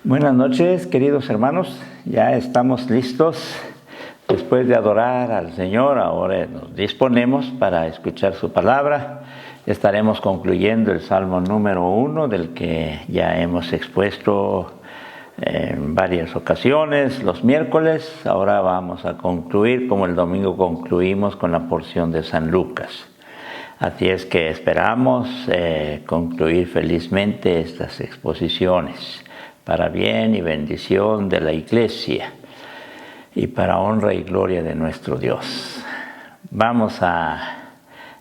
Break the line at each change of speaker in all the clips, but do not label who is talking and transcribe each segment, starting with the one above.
Buenas noches, queridos hermanos. Ya estamos listos. Después de adorar al Señor, ahora nos disponemos para escuchar su palabra. Estaremos concluyendo el Salmo número 1, del que ya hemos expuesto en varias ocasiones los miércoles. Ahora vamos a concluir, como el domingo concluimos, con la porción de San Lucas. Así es que esperamos concluir felizmente estas exposiciones para bien y bendición de la Iglesia y para honra y gloria de nuestro Dios. Vamos a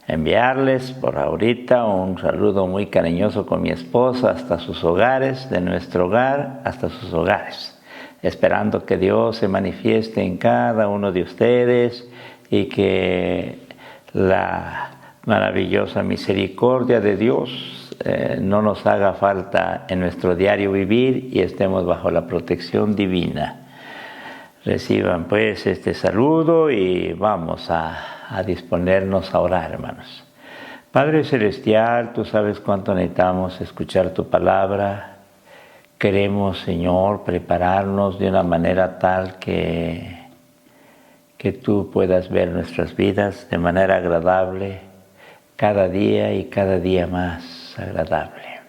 enviarles por ahorita un saludo muy cariñoso con mi esposa hasta sus hogares, de nuestro hogar hasta sus hogares, esperando que Dios se manifieste en cada uno de ustedes y que la maravillosa misericordia de Dios no nos haga falta en nuestro diario vivir y estemos bajo la protección divina. Reciban pues este saludo y vamos a disponernos a orar, hermanos. Padre Celestial, tú sabes cuánto necesitamos escuchar tu palabra. Queremos, Señor, prepararnos de una manera tal que tú puedas ver nuestras vidas de manera agradable cada día y cada día más agradable.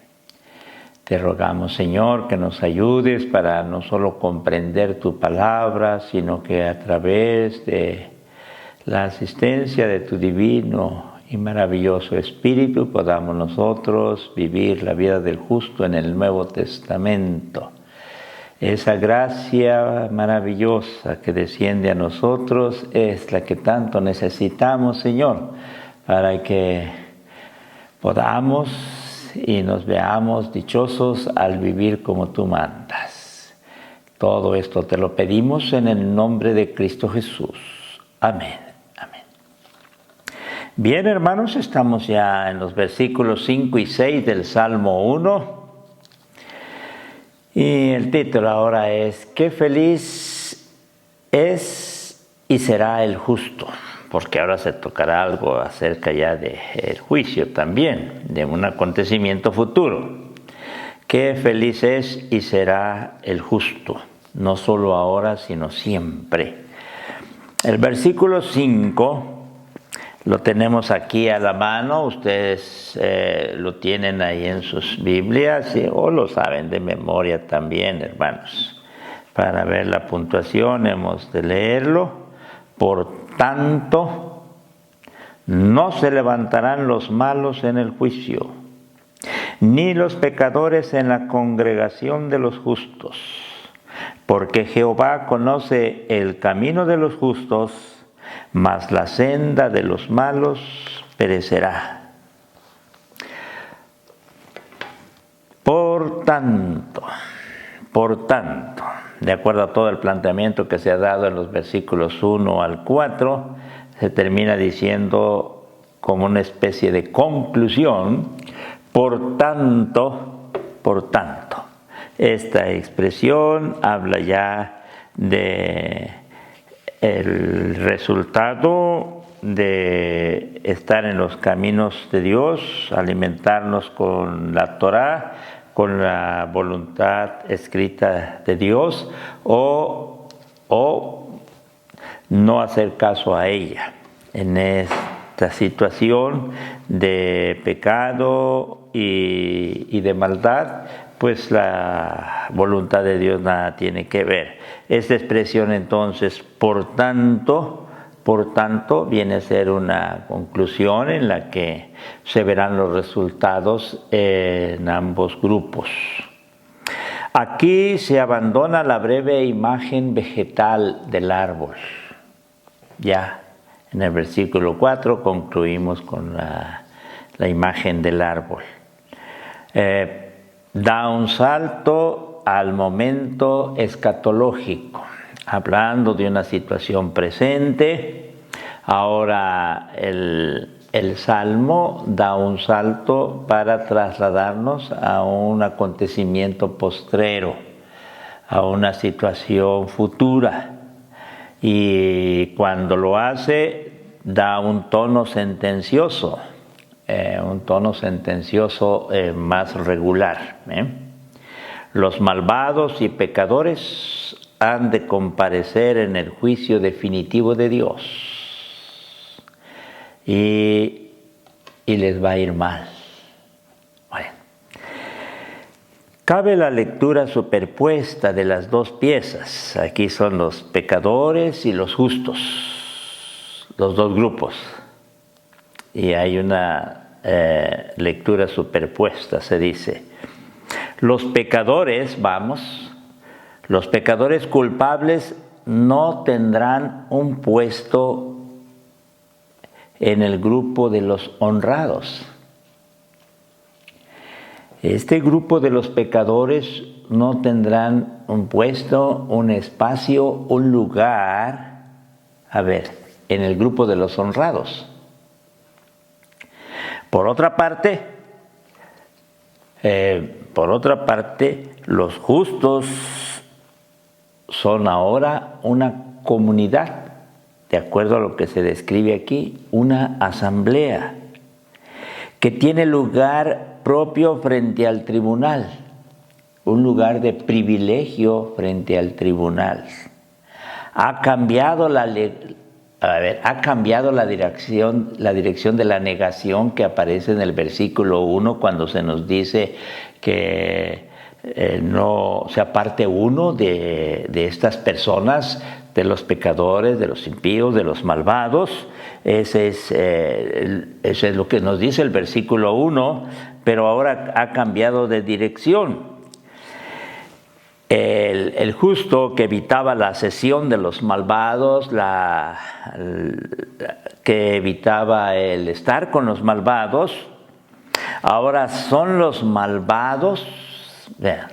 Te rogamos, Señor, que nos ayudes para no solo comprender tu palabra, sino que a través de la asistencia de tu divino y maravilloso Espíritu podamos nosotros vivir la vida del justo en el Nuevo Testamento. Esa gracia maravillosa que desciende a nosotros es la que tanto necesitamos, Señor, para que podamos y nos veamos dichosos al vivir como tú mandas. Todo esto te lo pedimos en el nombre de Cristo Jesús. Amén. Amén. Bien, hermanos, estamos ya en los versículos 5 y 6 del Salmo 1. Y el título ahora es: ¿Qué feliz es y será el justo? Porque ahora se tocará algo acerca ya del juicio también, de un acontecimiento futuro. Qué feliz es y será el justo, no solo ahora, sino siempre. El versículo 5 lo tenemos aquí a la mano, ustedes lo tienen ahí en sus Biblias o lo saben de memoria también, hermanos. Para ver la puntuación hemos de leerlo. Por tanto, no se levantarán los malos en el juicio, ni los pecadores en la congregación de los justos, porque Jehová conoce el camino de los justos, mas la senda de los malos perecerá. Por tanto, de acuerdo a todo el planteamiento que se ha dado en los versículos 1 al 4, se termina diciendo como una especie de conclusión, por tanto. Esta expresión habla ya de el resultado de estar en los caminos de Dios, alimentarnos con la Torá, con la voluntad escrita de Dios, o no hacer caso a ella. En esta situación de pecado y de maldad, pues la voluntad de Dios nada tiene que ver. Esta expresión entonces, por tanto, viene a ser una conclusión en la que se verán los resultados en ambos grupos. Aquí se abandona la breve imagen vegetal del árbol. Ya en el versículo 4 concluimos con la imagen del árbol. Da un salto al momento escatológico, hablando de una situación presente. Ahora el Salmo da un salto para trasladarnos a un acontecimiento postrero, a una situación futura. Y cuando lo hace, da un tono sentencioso, más regular. Los malvados y pecadores han de comparecer en el juicio definitivo de Dios. Y les va a ir mal. Bueno. Cabe la lectura superpuesta de las dos piezas. Aquí son los pecadores y los justos, los dos grupos. Y hay una lectura superpuesta, se dice. Los pecadores, los pecadores culpables no tendrán un puesto en el grupo de los honrados. Este grupo de los pecadores no tendrán un puesto, un espacio, un lugar, en el grupo de los honrados. Por otra parte, los justos son ahora una comunidad, de acuerdo a lo que se describe aquí, una asamblea, que tiene lugar propio frente al tribunal, un lugar de privilegio frente al tribunal. Ha cambiado la dirección de la negación que aparece en el versículo 1 cuando se nos dice que no se aparte uno de estas personas, de los pecadores, de los impíos, de los malvados. Ese es lo que nos dice el versículo 1, pero ahora ha cambiado de dirección. El justo que evitaba la asesión de los malvados, que evitaba el estar con los malvados, ahora son los malvados. Vean,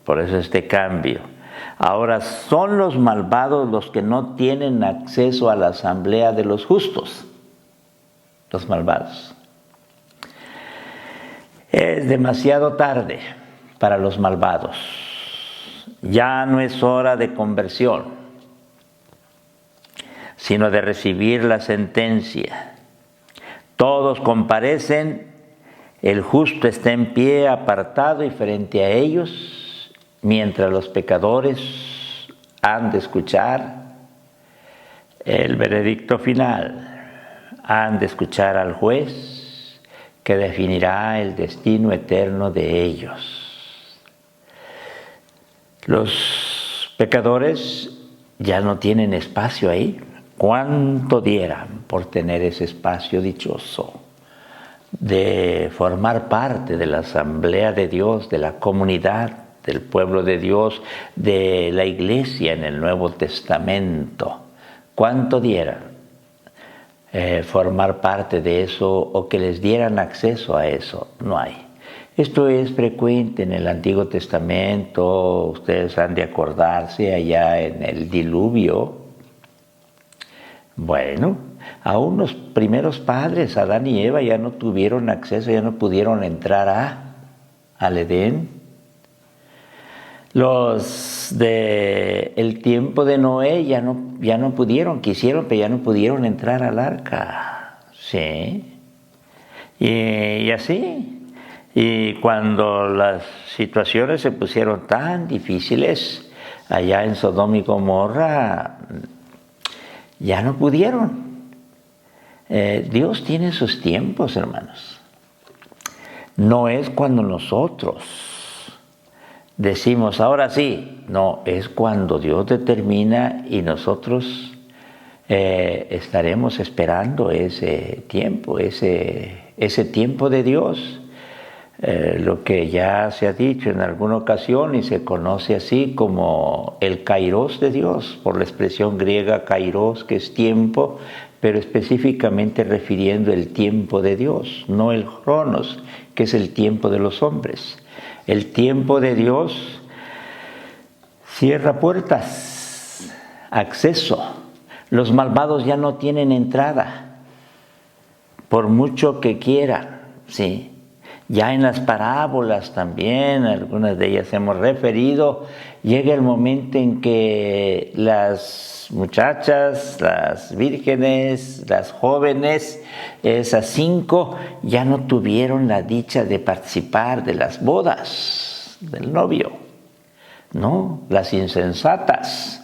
por eso este cambio. Ahora son los malvados los que no tienen acceso a la asamblea de los justos, los malvados. Es demasiado tarde para los malvados. Ya no es hora de conversión, sino de recibir la sentencia. Todos comparecen, el justo está en pie, apartado y frente a ellos, mientras los pecadores han de escuchar el veredicto final, han de escuchar al juez que definirá el destino eterno de ellos. Los pecadores ya no tienen espacio ahí. ¿Cuánto dieran por tener ese espacio dichoso de formar parte de la asamblea de Dios, de la comunidad, del pueblo de Dios, de la iglesia en el Nuevo Testamento? ¿Cuánto dieran formar parte de eso o que les dieran acceso a eso? No hay. Esto es frecuente en el Antiguo Testamento. Ustedes han de acordarse allá en el diluvio. Bueno, aún los primeros padres, Adán y Eva, ya no tuvieron acceso, ya no pudieron entrar al Edén. Los del tiempo de Noé ya no pudieron, quisieron, pero ya no pudieron entrar al arca. Sí. Y así. Y cuando las situaciones se pusieron tan difíciles allá en Sodoma y Gomorra, ya no pudieron. Dios tiene sus tiempos, hermanos. No es cuando nosotros decimos, ahora sí. No, es cuando Dios determina y nosotros estaremos esperando ese tiempo, ese tiempo de Dios. Lo que ya se ha dicho en alguna ocasión y se conoce así como el kairos de Dios, por la expresión griega kairos, que es tiempo, pero específicamente refiriendo el tiempo de Dios, no el cronos, que es el tiempo de los hombres. El tiempo de Dios cierra puertas, acceso. Los malvados ya no tienen entrada, por mucho que quieran, sí. Ya en las parábolas también, algunas de ellas hemos referido, llega el momento en que las muchachas, las vírgenes, las jóvenes, esas 5, ya no tuvieron la dicha de participar de las bodas. del novio, no, las insensatas.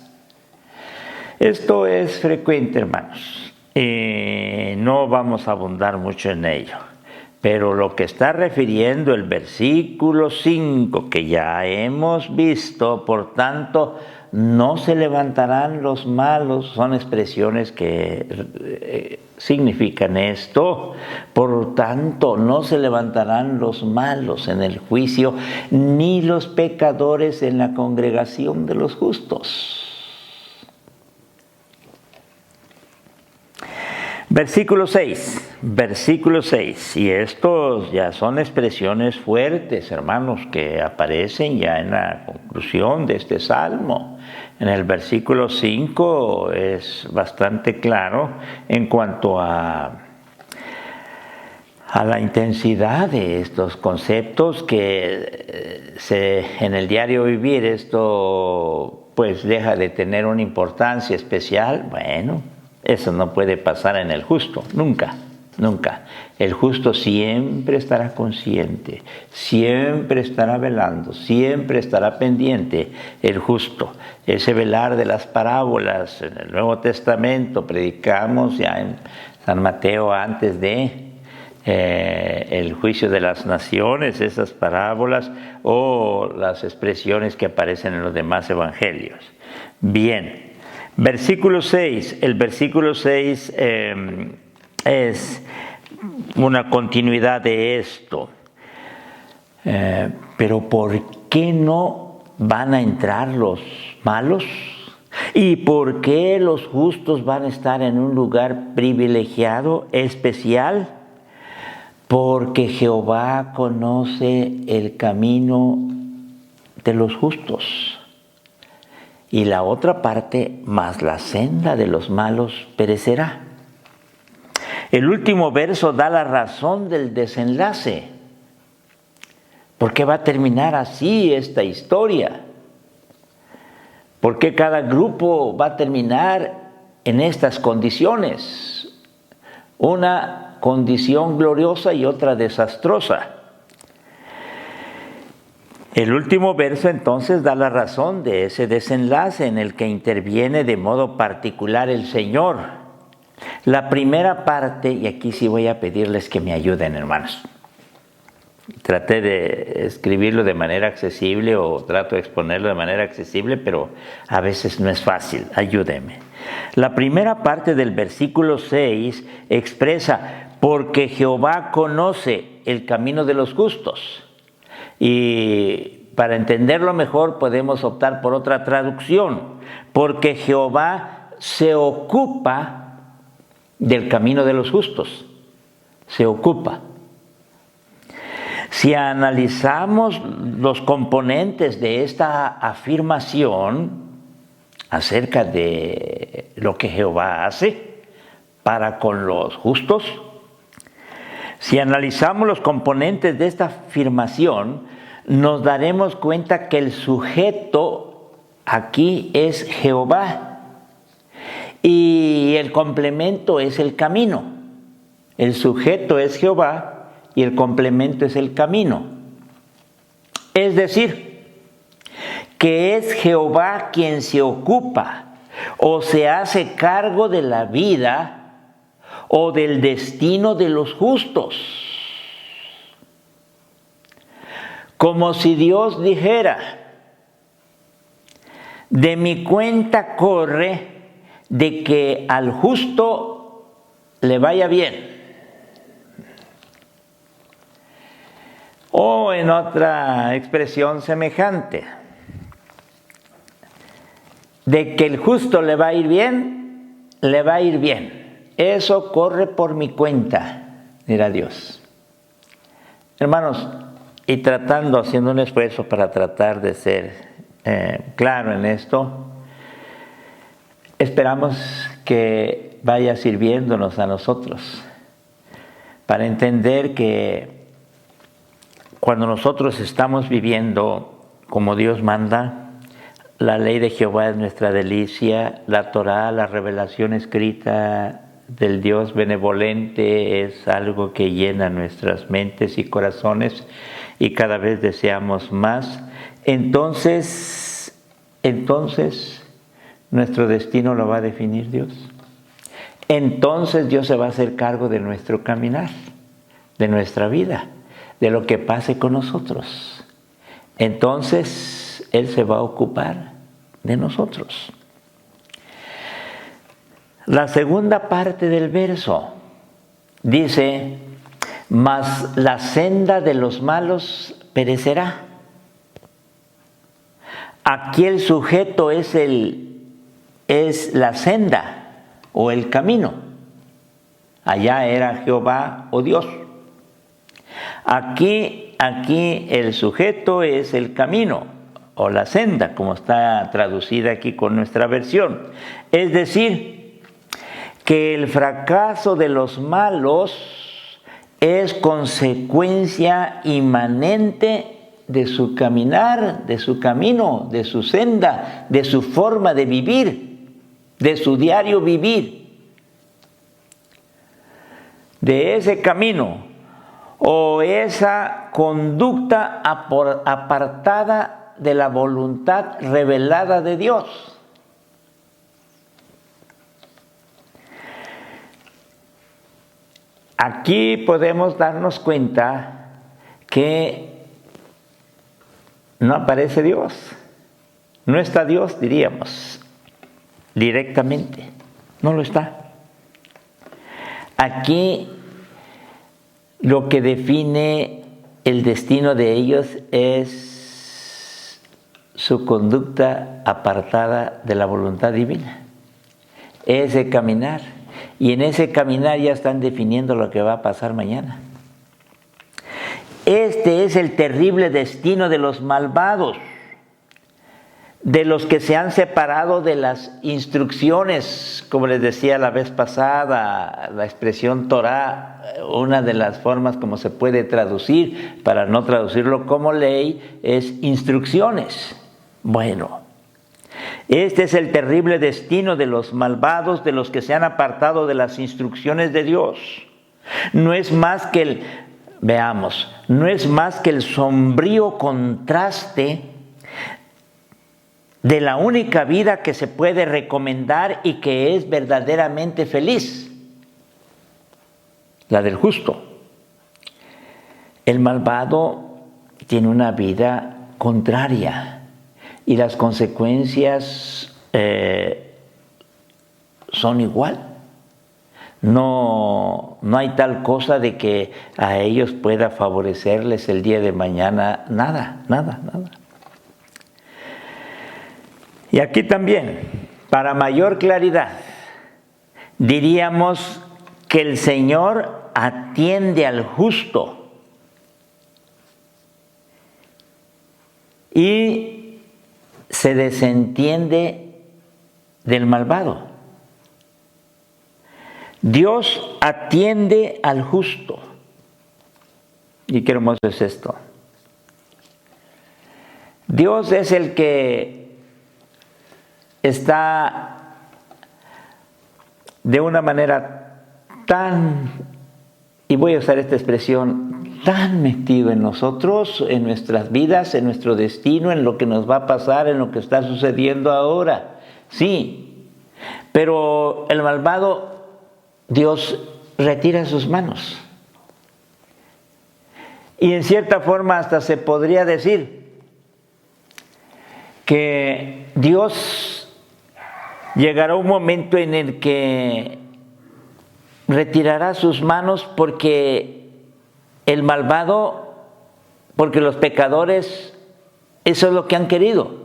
Esto es frecuente, hermanos. No vamos a abundar mucho en ello. Pero lo que está refiriendo el versículo 5, que ya hemos visto, por tanto, no se levantarán los malos, son expresiones que significan esto. Por tanto, no se levantarán los malos en el juicio, ni los pecadores en la congregación de los justos. Versículo 6, y estos ya son expresiones fuertes, hermanos, que aparecen ya en la conclusión de este salmo. En el versículo 5 es bastante claro en cuanto a la intensidad de estos conceptos que en el diario vivir esto pues deja de tener una importancia especial. Bueno, eso no puede pasar en el justo, nunca, nunca. El justo siempre estará consciente, siempre estará velando, siempre estará pendiente. El justo, ese velar de las parábolas en el Nuevo Testamento, predicamos ya en San Mateo antes de el juicio de las naciones, esas parábolas o las expresiones que aparecen en los demás evangelios. Bien. Versículo 6, el versículo 6 es una continuidad de esto. Pero ¿por qué no van a entrar los malos? ¿Y por qué los justos van a estar en un lugar privilegiado, especial? Porque Jehová conoce el camino de los justos. Y la otra parte, mas la senda de los malos perecerá. El último verso da la razón del desenlace. ¿Por qué va a terminar así esta historia? ¿Por qué cada grupo va a terminar en estas condiciones? Una condición gloriosa y otra desastrosa. El último verso entonces da la razón de ese desenlace en el que interviene de modo particular el Señor. La primera parte, y aquí sí voy a pedirles que me ayuden, hermanos. Traté de escribirlo de manera accesible o trato de exponerlo de manera accesible, pero a veces no es fácil. Ayúdenme. La primera parte del versículo 6 expresa, porque Jehová conoce el camino de los justos. Y para entenderlo mejor podemos optar por otra traducción, porque Jehová se ocupa del camino de los justos, se ocupa. Si analizamos los componentes de esta afirmación acerca de lo que Jehová hace para con los justos, si analizamos los componentes de esta afirmación, nos daremos cuenta que el sujeto aquí es Jehová y el complemento es el camino. El sujeto es Jehová y el complemento es el camino. Es decir, que es Jehová quien se ocupa o se hace cargo de la vida o del destino de los justos. Como si Dios dijera, de mi cuenta corre de que al justo le vaya bien. O en otra expresión semejante, de que el justo le va a ir bien, le va a ir bien. Eso corre por mi cuenta, dirá Dios. Hermanos, y haciendo un esfuerzo para tratar de ser claro en esto, esperamos que vaya sirviéndonos a nosotros para entender que cuando nosotros estamos viviendo como Dios manda, la ley de Jehová es nuestra delicia, la Torá, la revelación escrita del Dios benevolente es algo que llena nuestras mentes y corazones y cada vez deseamos más, entonces nuestro destino lo va a definir Dios. Entonces Dios se va a hacer cargo de nuestro caminar, de nuestra vida, de lo que pase con nosotros. Entonces Él se va a ocupar de nosotros. La segunda parte del verso dice: mas la senda de los malos perecerá. Aquí el sujeto es la senda o el camino. Allá era Jehová o Dios. Aquí el sujeto es el camino o la senda, como está traducida aquí con nuestra versión. Es decir, que el fracaso de los malos es consecuencia inmanente de su caminar, de su camino, de su senda, de su forma de vivir, de su diario vivir. De ese camino o esa conducta apartada de la voluntad revelada de Dios. Aquí podemos darnos cuenta que no aparece Dios, no está Dios, diríamos, directamente, no lo está. Aquí lo que define el destino de ellos es su conducta apartada de la voluntad divina, ese caminar. Y en ese caminar ya están definiendo lo que va a pasar mañana. Este es el terrible destino de los malvados, de los que se han separado de las instrucciones, como les decía la vez pasada, la expresión Torah, una de las formas como se puede traducir, para no traducirlo como ley, es instrucciones. Bueno, este es el terrible destino de los malvados, de los que se han apartado de las instrucciones de Dios. No es más que no es más que el sombrío contraste de la única vida que se puede recomendar y que es verdaderamente feliz, la del justo. El malvado tiene una vida contraria y las consecuencias son igual. No hay tal cosa de que a ellos pueda favorecerles el día de mañana, nada. Y aquí también, para mayor claridad, diríamos que el Señor atiende al justo y se desentiende del malvado. Dios atiende al justo. Y qué hermoso es esto. Dios es el que está de una manera tan, y voy a usar esta expresión, tan metido en nosotros, en nuestras vidas, en nuestro destino, en lo que nos va a pasar, en lo que está sucediendo ahora. Sí, pero el malvado, Dios retira sus manos. Y en cierta forma hasta se podría decir que Dios llegará un momento en el que retirará sus manos porque el malvado, porque los pecadores, eso es lo que han querido,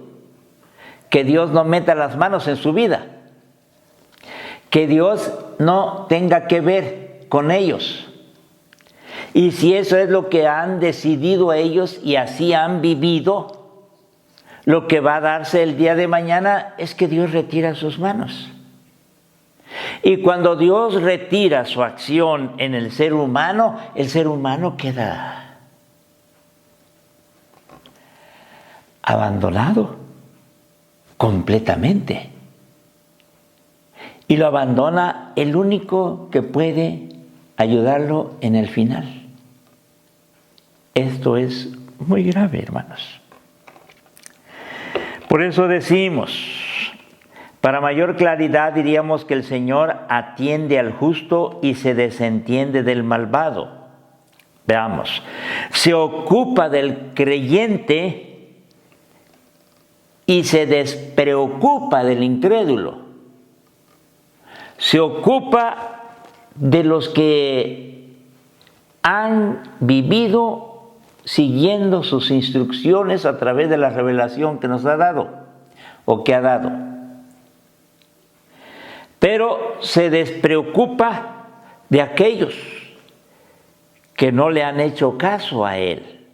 que Dios no meta las manos en su vida, que Dios no tenga que ver con ellos. Y si eso es lo que han decidido ellos y así han vivido, lo que va a darse el día de mañana es que Dios retira sus manos. Y cuando Dios retira su acción en el ser humano queda abandonado completamente. Y lo abandona el único que puede ayudarlo en el final. Esto es muy grave, hermanos. Por eso decimos, para mayor claridad diríamos que el Señor atiende al justo y se desentiende del malvado. Veamos, se ocupa del creyente y se despreocupa del incrédulo. Se ocupa de los que han vivido siguiendo sus instrucciones a través de la revelación que nos ha dado o que ha dado. Pero se despreocupa de aquellos que no le han hecho caso a Él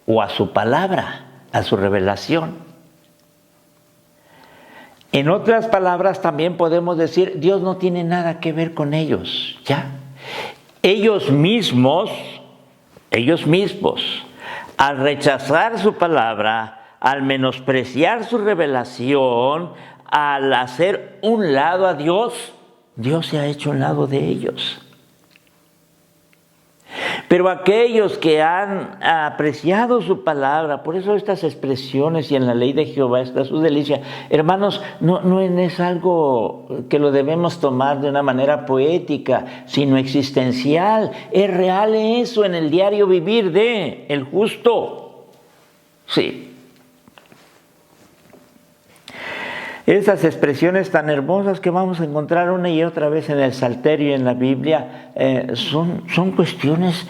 o a su palabra, a su revelación. En otras palabras también podemos decir, Dios no tiene nada que ver con ellos, ¿ya? Ellos mismos, al rechazar su palabra, al menospreciar su revelación, al hacer un lado a Dios, Dios se ha hecho un lado de ellos. Pero aquellos que han apreciado su palabra, por eso estas expresiones y en la ley de Jehová está su delicia, hermanos, no es algo que lo debemos tomar de una manera poética, sino existencial. Es real eso en el diario vivir de el justo. Sí. Esas expresiones tan hermosas que vamos a encontrar una y otra vez en el Salterio y en la Biblia son cuestiones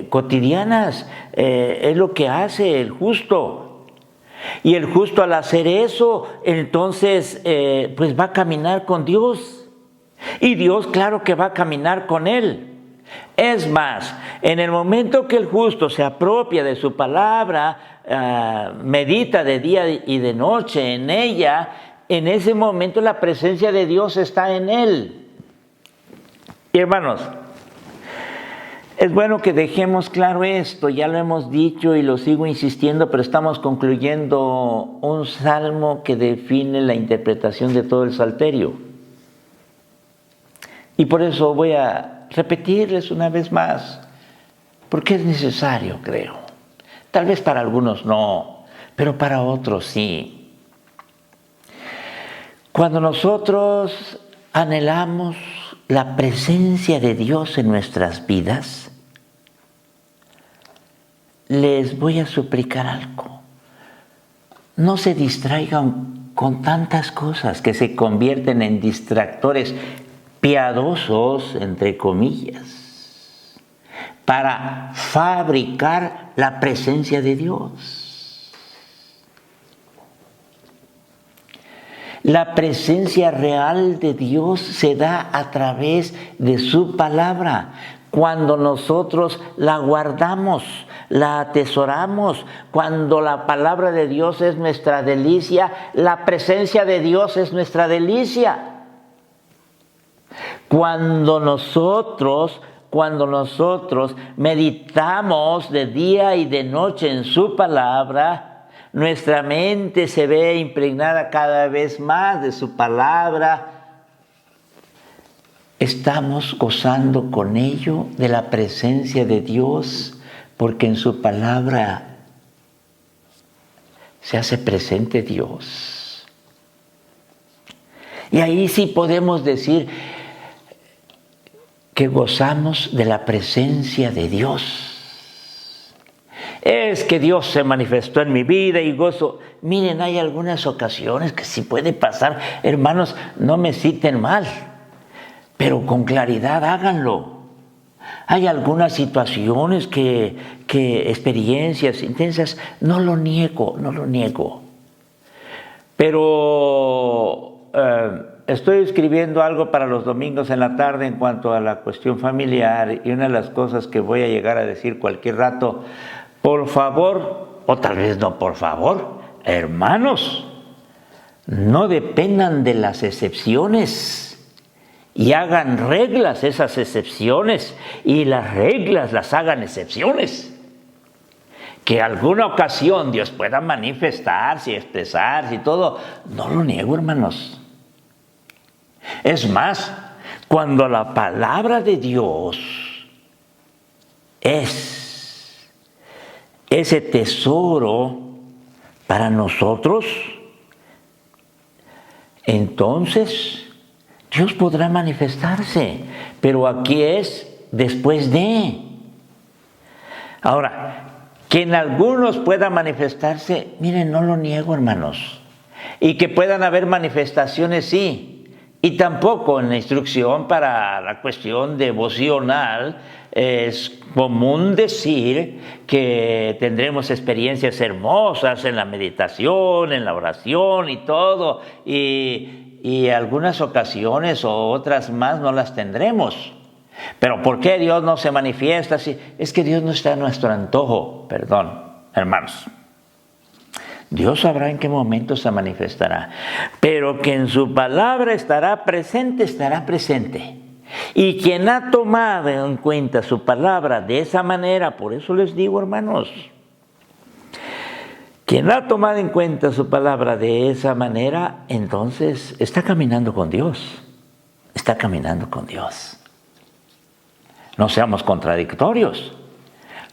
cotidianas, es lo que hace el justo. Y el justo al hacer eso, entonces pues va a caminar con Dios. Y Dios claro que va a caminar con él. Es más, en el momento que el justo se apropia de su palabra, medita de día y de noche en ella, en ese momento la presencia de Dios está en él. Y hermanos, es bueno que dejemos claro esto, ya lo hemos dicho y lo sigo insistiendo, pero estamos concluyendo un salmo que define la interpretación de todo el Salterio. Y por eso voy a repetirles una vez más, porque es necesario, creo. Tal vez para algunos no, pero para otros sí. Cuando nosotros anhelamos la presencia de Dios en nuestras vidas, les voy a suplicar algo. No se distraigan con tantas cosas que se convierten en distractores piadosos, entre comillas, para fabricar la presencia de Dios. La presencia real de Dios se da a través de su palabra. Cuando nosotros la guardamos, la atesoramos, cuando la palabra de Dios es nuestra delicia, la presencia de Dios es nuestra delicia. Cuando nosotros meditamos de día y de noche en su palabra, nuestra mente se ve impregnada cada vez más de su palabra. Estamos gozando con ello de la presencia de Dios, porque en su palabra se hace presente Dios. Y ahí sí podemos decir que gozamos de la presencia de Dios. Es que Dios se manifestó en mi vida y gozo. Miren, hay algunas ocasiones que sí puede pasar. Hermanos, no me citen mal, pero con claridad háganlo. Hay algunas situaciones experiencias intensas, no lo niego. Pero estoy escribiendo algo para los domingos en la tarde en cuanto a la cuestión familiar, y una de las cosas que voy a llegar a decir cualquier rato, por favor, o tal vez no por favor, hermanos, no dependan de las excepciones y hagan reglas esas excepciones, y las reglas las hagan excepciones. Que alguna ocasión Dios pueda manifestarse y expresarse y todo, no lo niego, hermanos. Es más, cuando la palabra de Dios es ese tesoro para nosotros, entonces Dios podrá manifestarse. Pero aquí es después de. Ahora, que en algunos pueda manifestarse, miren, no lo niego, hermanos. Y que puedan haber manifestaciones, sí. Y tampoco en la instrucción para la cuestión devocional es común decir que tendremos experiencias hermosas en la meditación, en la oración y todo. Y algunas ocasiones o otras más no las tendremos. Pero ¿por qué Dios no se manifiesta así? Es que Dios no está a nuestro antojo. Perdón, hermanos. Dios sabrá en qué momento se manifestará. Pero que en su palabra estará presente, estará presente. Y quien ha tomado en cuenta su palabra de esa manera, por eso les digo, hermanos, quien ha tomado en cuenta su palabra de esa manera, entonces está caminando con Dios. Está caminando con Dios. No seamos contradictorios.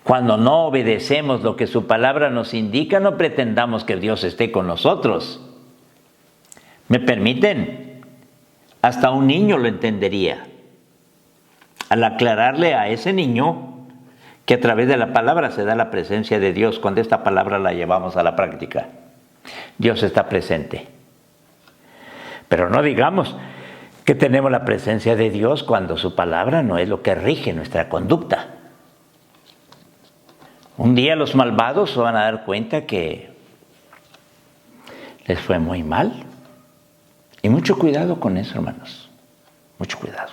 Cuando no obedecemos lo que su palabra nos indica, no pretendamos que Dios esté con nosotros. ¿Me permiten? Hasta un niño lo entendería. Al aclararle a ese niño que a través de la palabra se da la presencia de Dios, cuando esta palabra la llevamos a la práctica. Dios está presente. Pero no digamos que tenemos la presencia de Dios cuando su palabra no es lo que rige nuestra conducta. Un día los malvados se van a dar cuenta que les fue muy mal. Y mucho cuidado con eso, hermanos. Mucho cuidado.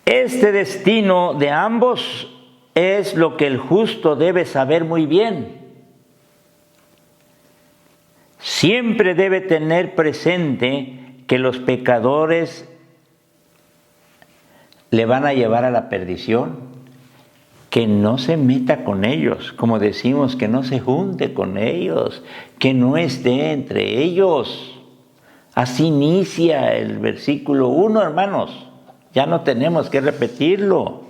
Este destino de ambos es lo que el justo debe saber muy bien. Siempre debe tener presente que los pecadores le van a llevar a la perdición, que no se meta con ellos, como decimos, que no se junte con ellos, que no esté entre ellos. Así inicia el versículo 1, hermanos. Ya no tenemos que repetirlo.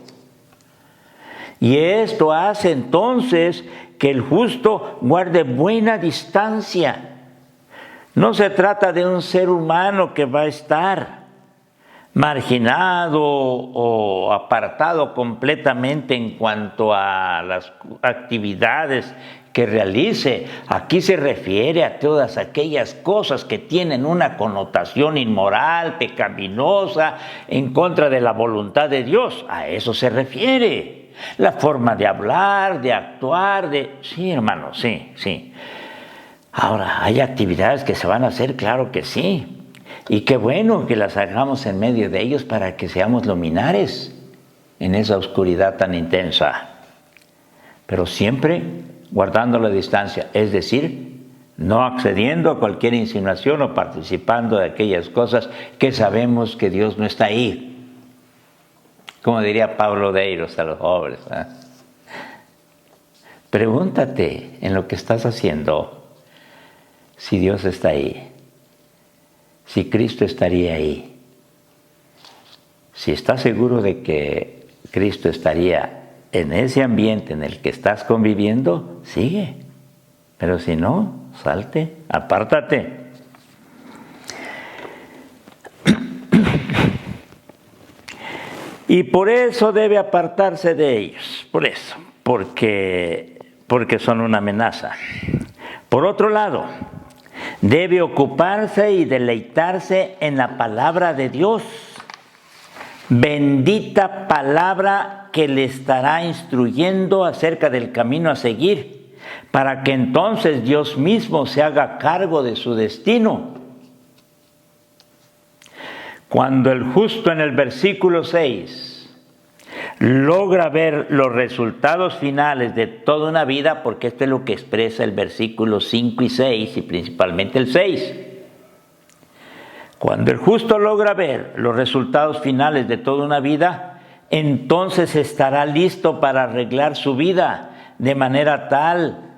Y esto hace entonces que el justo guarde buena distancia. No se trata de un ser humano que va a estar marginado o apartado completamente en cuanto a las actividades que realice. Aquí se refiere a todas aquellas cosas que tienen una connotación inmoral, pecaminosa, en contra de la voluntad de Dios. A eso se refiere. La forma de hablar, de actuar, Sí, hermano, sí. Ahora, ¿hay actividades que se van a hacer? Claro que sí. Y qué bueno que las hagamos en medio de ellos para que seamos luminares en esa oscuridad tan intensa. Pero siempre guardando la distancia, es decir, no accediendo a cualquier insinuación o participando de aquellas cosas que sabemos que Dios no está ahí. Como diría Pablo Deiros a los jóvenes. Pregúntate en lo que estás haciendo si Dios está ahí. Si Cristo estaría ahí. Si estás seguro de que Cristo estaría en ese ambiente en el que estás conviviendo, sigue. Pero si no, salte, apártate. Y por eso debe apartarse de ellos. Por eso. Porque son una amenaza. Por otro lado, debe ocuparse y deleitarse en la palabra de Dios. Bendita palabra que le estará instruyendo acerca del camino a seguir, para que entonces Dios mismo se haga cargo de su destino. Cuando el justo en el versículo 6 logra ver los resultados finales de toda una vida, porque esto es lo que expresa el versículo 5 y 6, y principalmente el 6. Cuando el justo logra ver los resultados finales de toda una vida, entonces estará listo para arreglar su vida de manera tal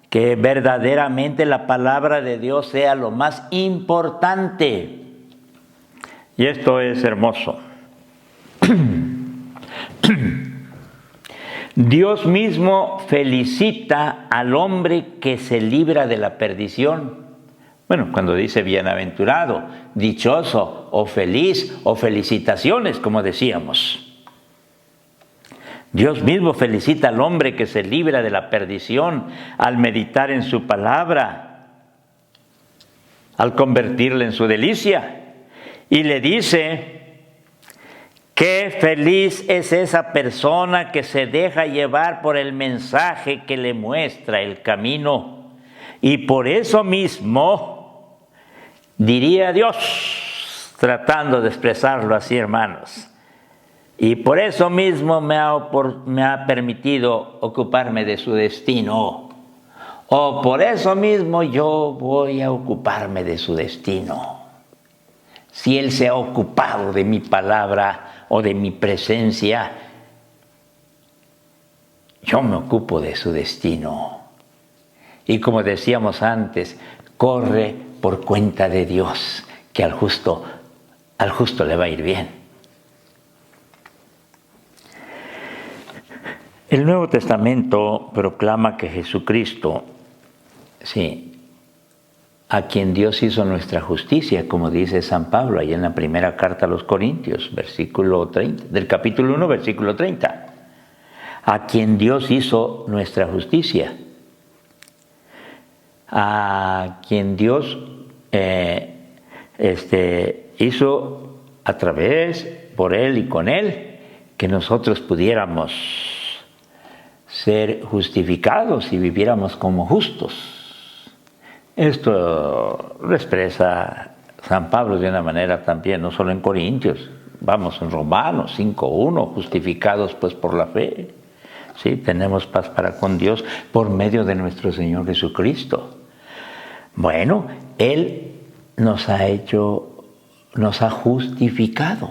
que verdaderamente la palabra de Dios sea lo más importante. Y esto es hermoso. Dios mismo felicita al hombre que se libra de la perdición. Bueno, cuando dice bienaventurado, dichoso o feliz o felicitaciones, como decíamos. Dios mismo felicita al hombre que se libra de la perdición al meditar en su palabra, al convertirla en su delicia. Y le dice, qué feliz es esa persona que se deja llevar por el mensaje que le muestra el camino. Y por eso mismo, diría Dios, tratando de expresarlo así, hermanos, y por eso mismo me ha permitido ocuparme de su destino. O por eso mismo yo voy a ocuparme de su destino. Si Él se ha ocupado de mi palabra o de mi presencia, yo me ocupo de su destino. Y como decíamos antes, corre por cuenta de Dios, que al justo le va a ir bien. El Nuevo Testamento proclama que Jesucristo, sí, a quien Dios hizo nuestra justicia, como dice San Pablo ahí en la primera carta a los Corintios, versículo 30, del capítulo 1, versículo 30. A quien Dios hizo nuestra justicia. A quien Dios hizo a través, por Él y con Él, que nosotros pudiéramos ser justificados y viviéramos como justos. Esto lo expresa San Pablo de una manera también, no solo en Corintios, vamos en Romanos 5:1, justificados pues por la fe. Sí, tenemos paz para con Dios por medio de nuestro Señor Jesucristo. Bueno, Él nos ha justificado.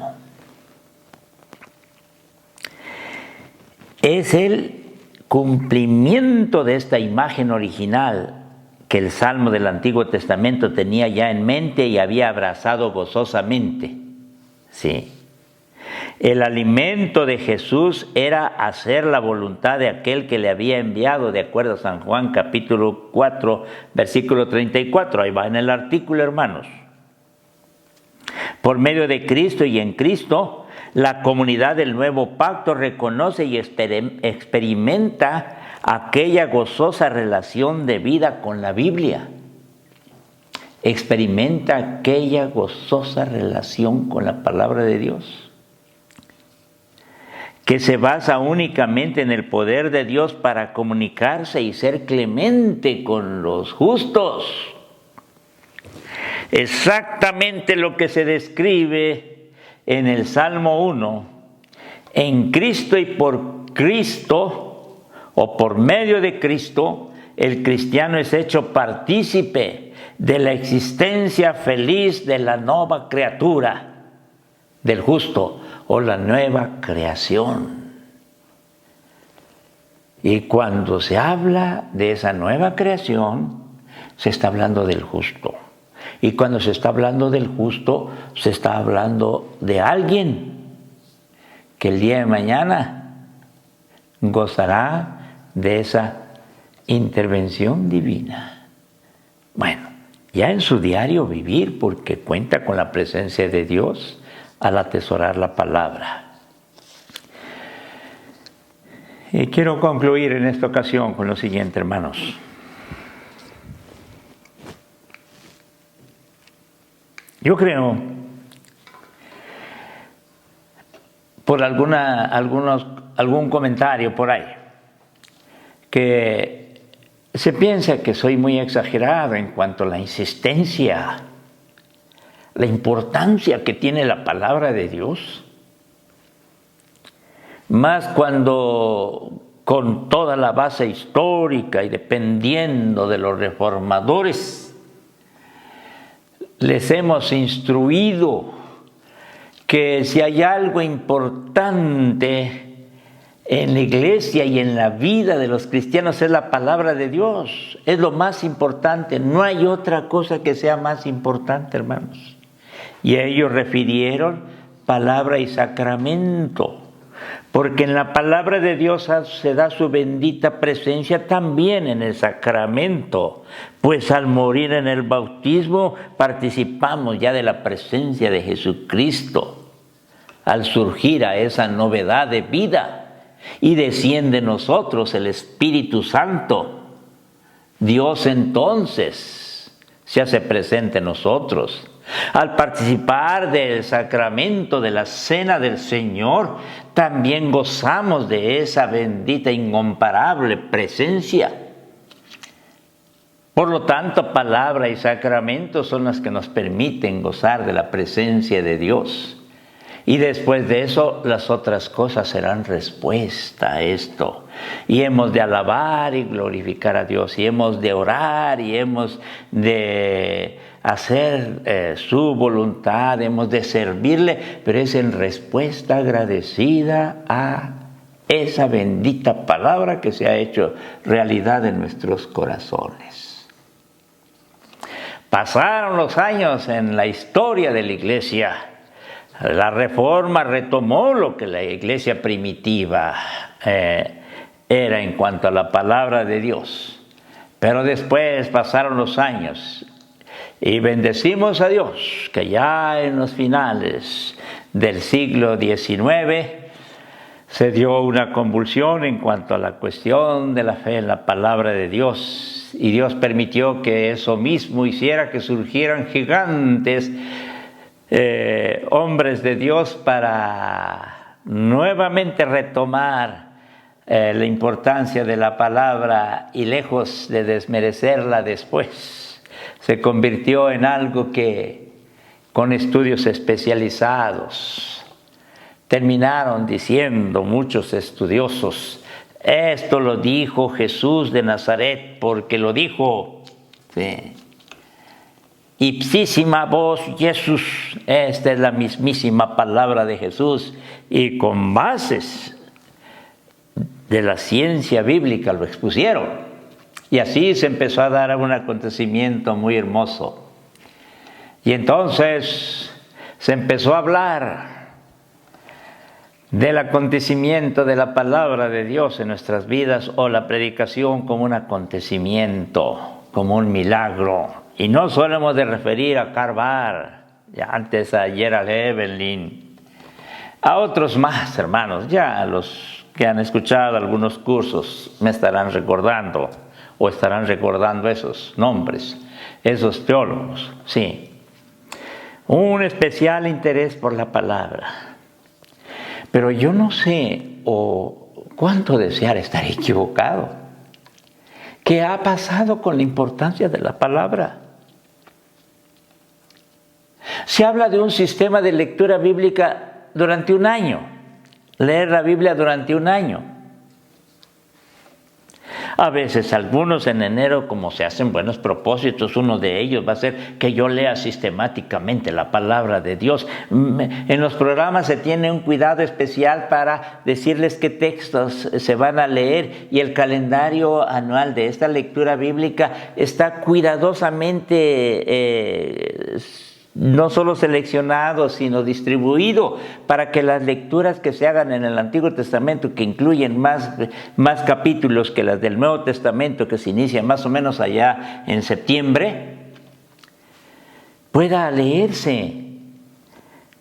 Es el cumplimiento de esta imagen original que el Salmo del Antiguo Testamento tenía ya en mente y había abrazado gozosamente. Sí. El alimento de Jesús era hacer la voluntad de aquel que le había enviado, de acuerdo a San Juan capítulo 4, versículo 34. Ahí va en el artículo, hermanos. Por medio de Cristo y en Cristo, la comunidad del nuevo pacto reconoce y experimenta aquella gozosa relación de vida con la Biblia. Experimenta aquella gozosa relación con la palabra de Dios, que se basa únicamente en el poder de Dios para comunicarse y ser clemente con los justos. Exactamente lo que se describe en el Salmo 1, en Cristo y por Cristo, o por medio de Cristo, el cristiano es hecho partícipe de la existencia feliz de la nueva criatura, del justo, o la nueva creación. Y cuando se habla de esa nueva creación, se está hablando del justo. Y cuando se está hablando del justo, se está hablando de alguien que el día de mañana gozará de esa intervención divina. Bueno, ya en su diario vivir, porque cuenta con la presencia de Dios al atesorar la palabra. Y quiero concluir en esta ocasión con lo siguiente, hermanos. Yo creo, por algún comentario por ahí, que se piensa que soy muy exagerado en cuanto a la insistencia, la importancia que tiene la palabra de Dios, más cuando con toda la base histórica y dependiendo de los reformadores, les hemos instruido que si hay algo importante en la iglesia y en la vida de los cristianos es la palabra de Dios. Es lo más importante. No hay otra cosa que sea más importante, hermanos. Y a ellos refirieron palabra y sacramento. porque en la palabra de Dios se da su bendita presencia también en el sacramento, pues al morir en el bautismo participamos ya de la presencia de Jesucristo, al surgir a esa novedad de vida, y desciende en nosotros el Espíritu Santo. Dios entonces se hace presente en nosotros. Al participar del sacramento de la Cena del Señor, también gozamos de esa bendita, incomparable presencia. Por lo tanto, palabra y sacramento son las que nos permiten gozar de la presencia de Dios. Y después de eso, las otras cosas serán respuesta a esto. Y hemos de alabar y glorificar a Dios, y hemos de orar, y hemos de hacer su voluntad, hemos de servirle, pero es en respuesta agradecida a esa bendita palabra que se ha hecho realidad en nuestros corazones. Pasaron los años en la historia de la Iglesia. La Reforma retomó lo que la Iglesia primitiva era en cuanto a la palabra de Dios. Pero después pasaron los años y bendecimos a Dios que ya en los finales del siglo XIX se dio una convulsión en cuanto a la cuestión de la fe en la palabra de Dios, y Dios permitió que eso mismo hiciera que surgieran gigantes hombres de Dios para nuevamente retomar la importancia de la palabra, y lejos de desmerecerla después, se convirtió en algo que con estudios especializados terminaron diciendo muchos estudiosos: esto lo dijo Jesús de Nazaret porque lo dijo. Sí. Ipsísima voz Jesús, esta es la mismísima palabra de Jesús, y con bases de la ciencia bíblica lo expusieron. Y así se empezó a dar un acontecimiento muy hermoso. Y entonces se empezó a hablar del acontecimiento de la palabra de Dios en nuestras vidas, o la predicación como un acontecimiento, como un milagro. Y no solo hemos de referir a Karl Barth, ya antes a Gerald Evelyn, a otros más, hermanos. Ya los que han escuchado algunos cursos me estarán recordando, o estarán recordando esos nombres, esos teólogos, sí. Un especial interés por la palabra. Pero yo no sé, o cuánto desear estar equivocado. ¿Qué ha pasado con la importancia de la palabra? Se habla de un sistema de lectura bíblica durante un año, leer la Biblia durante un año. A veces algunos en enero, como se hacen buenos propósitos, uno de ellos va a ser que yo lea sistemáticamente la palabra de Dios. En los programas se tiene un cuidado especial para decirles qué textos se van a leer, y el calendario anual de esta lectura bíblica está cuidadosamente no solo seleccionado, sino distribuido para que las lecturas que se hagan en el Antiguo Testamento, que incluyen más capítulos que las del Nuevo Testamento, que se inicia más o menos allá en septiembre, pueda leerse.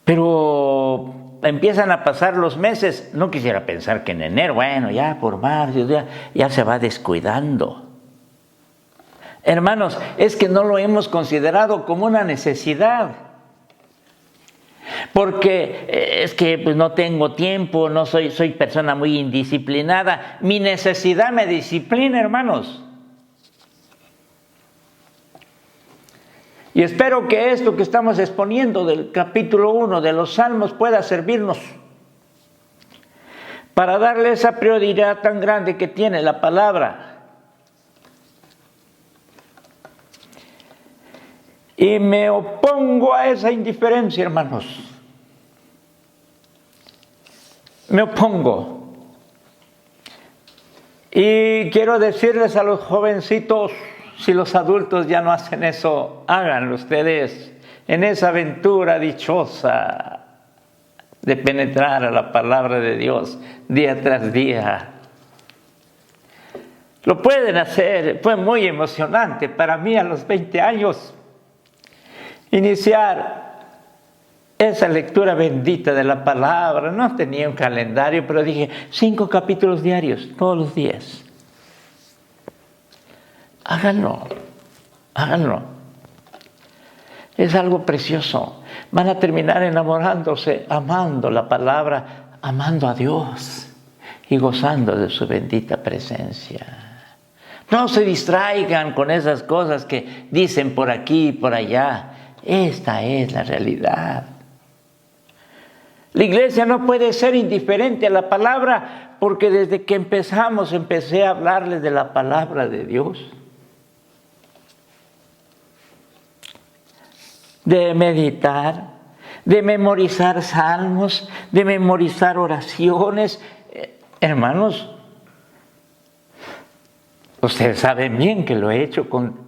Pero empiezan a pasar los meses. No quisiera pensar que en enero, bueno, ya por marzo, ya se va descuidando. Hermanos, es que no lo hemos considerado como una necesidad. Porque es que pues, no tengo tiempo, no soy persona muy indisciplinada. Mi necesidad me disciplina, hermanos. Y espero que esto que estamos exponiendo del capítulo 1 de los Salmos pueda servirnos para darle esa prioridad tan grande que tiene la palabra. Y me opongo a esa indiferencia, hermanos. Me opongo. Y quiero decirles a los jovencitos, si los adultos ya no hacen eso, háganlo ustedes en esa aventura dichosa de penetrar a la palabra de Dios día tras día. Lo pueden hacer. Fue muy emocionante para mí a los 20 años iniciar esa lectura bendita de la palabra. No tenía un calendario, pero dije 5 capítulos diarios, todos los días. Háganlo, háganlo. Es algo precioso. Van a terminar enamorándose, amando la palabra, amando a Dios y gozando de su bendita presencia. No se distraigan con esas cosas que dicen por aquí y por allá. Esta es la realidad. La iglesia no puede ser indiferente a la palabra, porque desde que empecé a hablarles de la palabra de Dios. De meditar, de memorizar salmos, de memorizar oraciones. Hermanos, ustedes saben bien que lo he hecho con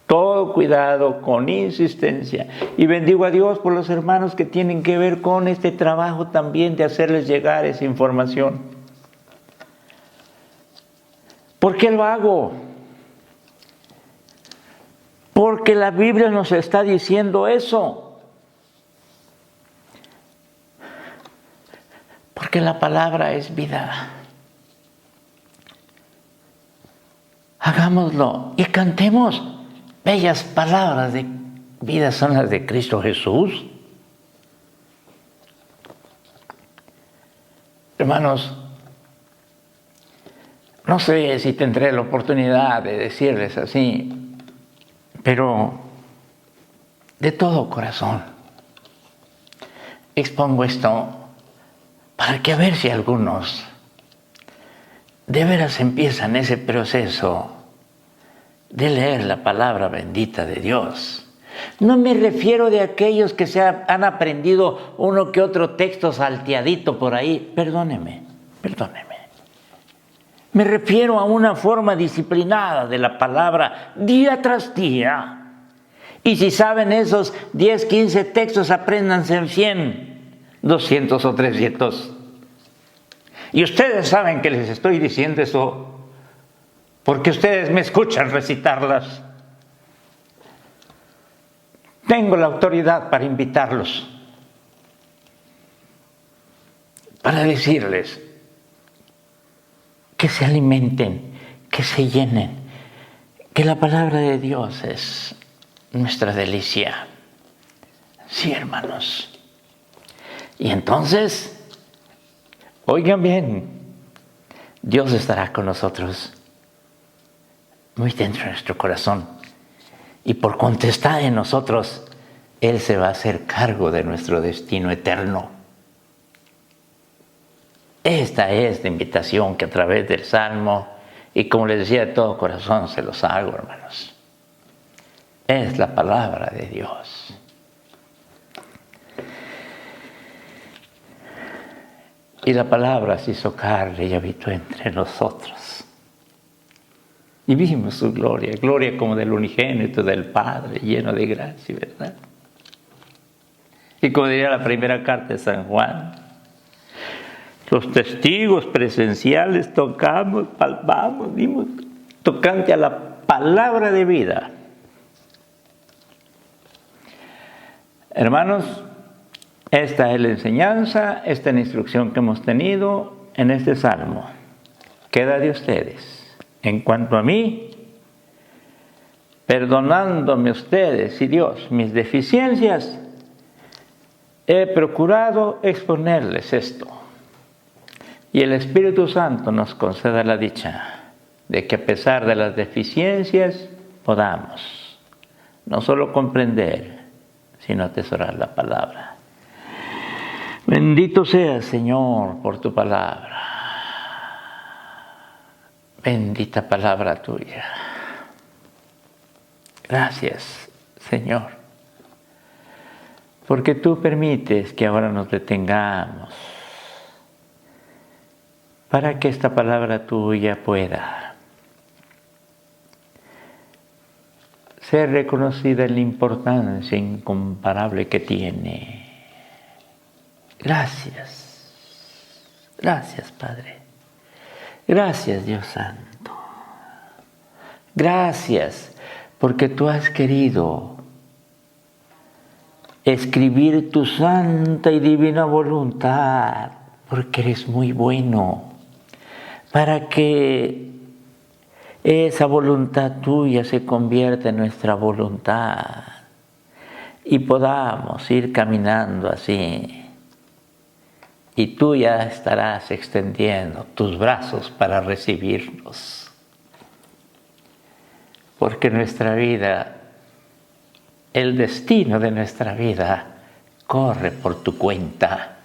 todo cuidado, con insistencia. Y bendigo a Dios por los hermanos que tienen que ver con este trabajo también de hacerles llegar esa información. ¿Por qué lo hago? Porque la Biblia nos está diciendo eso. Porque la palabra es vida. Hagámoslo y cantemos. Bellas palabras de vida son las de Cristo Jesús. Hermanos, no sé si tendré la oportunidad de decirles así, pero de todo corazón expongo esto para que a ver si algunos de veras empiezan ese proceso de leer la palabra bendita de Dios. No me refiero de aquellos que han aprendido uno que otro texto salteadito por ahí. Perdóneme. Me refiero a una forma disciplinada de la palabra día tras día. Y si saben esos 10, 15 textos, apréndanse en 100, 200 o 300. Y ustedes saben que les estoy diciendo eso porque ustedes me escuchan recitarlas. Tengo la autoridad para invitarlos, para decirles que se alimenten, que se llenen, que la palabra de Dios es nuestra delicia. Sí, hermanos. Y entonces, oigan bien, Dios estará con nosotros muy dentro de nuestro corazón. Y por contestar en nosotros, Él se va a hacer cargo de nuestro destino eterno. Esta es la invitación que a través del Salmo, y como les decía, de todo corazón se los hago, hermanos. Es la palabra de Dios. Y la palabra se hizo carne y habitó entre nosotros. Y vimos su gloria, gloria como del unigénito del Padre, lleno de gracia y verdad. Y como diría la primera carta de San Juan, los testigos presenciales tocamos, palpamos, vimos, tocante a la palabra de vida. Hermanos, esta es la enseñanza, esta es la instrucción que hemos tenido en este salmo. Queda de ustedes. En cuanto a mí, perdonándome ustedes y Dios mis deficiencias, he procurado exponerles esto. Y el Espíritu Santo nos conceda la dicha de que a pesar de las deficiencias podamos no solo comprender, sino atesorar la palabra. Bendito seas, Señor, por tu palabra. Bendita palabra tuya. Gracias, Señor, porque tú permites que ahora nos detengamos para que esta palabra tuya pueda ser reconocida en la importancia incomparable que tiene. Gracias. Gracias, Padre. Gracias, Dios Santo. Gracias, porque tú has querido escribir tu santa y divina voluntad, porque eres muy bueno, para que esa voluntad tuya se convierta en nuestra voluntad y podamos ir caminando así. Y tú ya estarás extendiendo tus brazos para recibirnos. Porque nuestra vida, el destino de nuestra vida, corre por tu cuenta.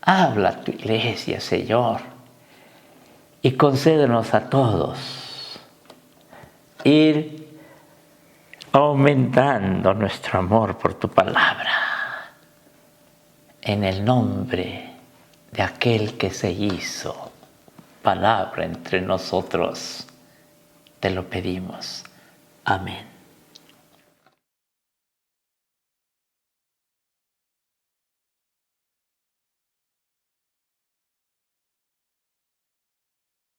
Habla a tu iglesia, Señor, y concédenos a todos ir aumentando nuestro amor por tu palabra. En el nombre de aquel que se hizo palabra entre nosotros, te lo pedimos. Amén.